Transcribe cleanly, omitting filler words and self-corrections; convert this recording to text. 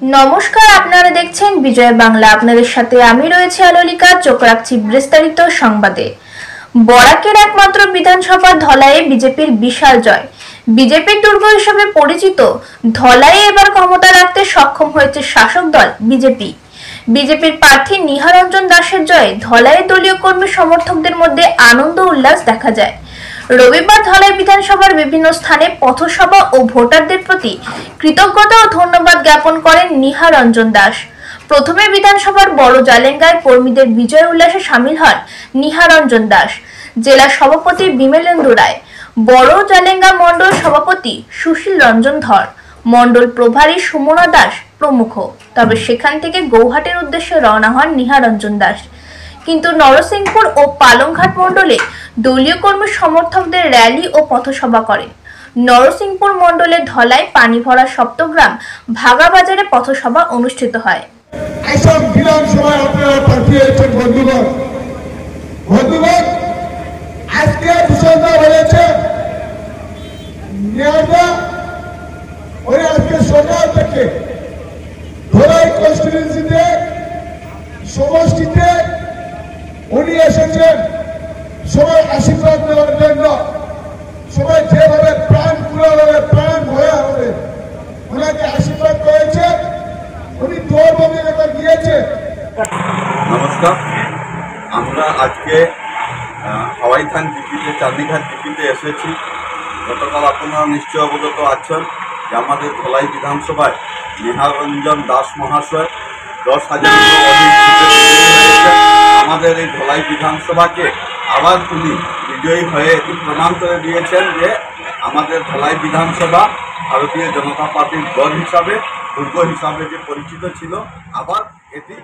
নমস্কার, আপনারা দেখছেন বিজয় বাংলা। আপনাদের সাথে আমি রয়েছি আলোলিকা। চোখ রাখছি বিস্তারিত সংবাদে। বরাকের একমাত্র বিধানসভা ধলাইয়ে বিজেপির বিশাল জয়। বিজেপির দুর্গ হিসেবে পরিচিত ধলাইয়ে এবার ক্ষমতা রাখতে সক্ষম হয়েছে শাসক দল বিজেপি। বিজেপির প্রার্থী নিহারঞ্জন দাসের জয়ে ধলাইয়ে দলীয় কর্মী সমর্থকদের মধ্যে আনন্দ উল্লাস দেখা যায়। রবিবার ধলাই বিধানসভার বিভিন্ন স্থানে পথসভা ও ভোটারদের প্রতি কৃতজ্ঞতা ও ধন্যবাদ জ্ঞাপন করেন নিহারঞ্জন দাস। প্রথমে বিধানসভার বড় জালেঙ্গায় কর্মীদের বিজয় উল্লাসে সামিল হন নিহারঞ্জন দাস, জেলা সভাপতি বিমলেন্দু রায়, বড় জালেঙ্গা মণ্ডল সভাপতি সুশীল রঞ্জন ধর, মণ্ডল প্রভারী সুমনা দাস প্রমুখ। তবে সেখান থেকে গৌহাটির উদ্দেশ্যে রওনা হন নিহারঞ্জন দাস। কিন্তু নরসিংপুর ও পালংঘাট মণ্ডলে দলীয় কর্মী সমর্থকদের র্যালি ও পথসভা করেন। নরসিংপুর মণ্ডলে ধলাই পানি ভরা সপ্তগ্রাম ভাগাবাজারে পথসভা অনুষ্ঠিত হয়। সমষ্টিতে উনি এসেছেন সবাই আশীর্বাদ দেওয়ার জন্য। সবাই যেভাবে প্রাণ পুরোভাবে প্রাণ ভয়া হবে ওনাকে আশীর্বাদ করেছে, উনি দৌড়ভাবে এবার গিয়েছে। নমস্কার, আমরা আজকে হাওয়াইথান জিপিতে চাঁদনীঘাট জিপিতে এসেছি। গতকাল আপনারা নিশ্চয় অবগত আছেন যে আমাদের ধলাই বিধানসভায় নিহারঞ্জন দাস মহাশয় 10,000-এরও অধিক হয়েছে। আমাদের এই ধলাই বিধানসভাকে আবার তিনি বিজয়ী হয়ে এটি প্রমাণ করে দিয়েছেন যে আমাদের ধলাই বিধানসভা ভারতীয় জনতা পার্টির গড় হিসাবে, দুর্গ হিসাবে যে পরিচিত ছিল, আবার এটি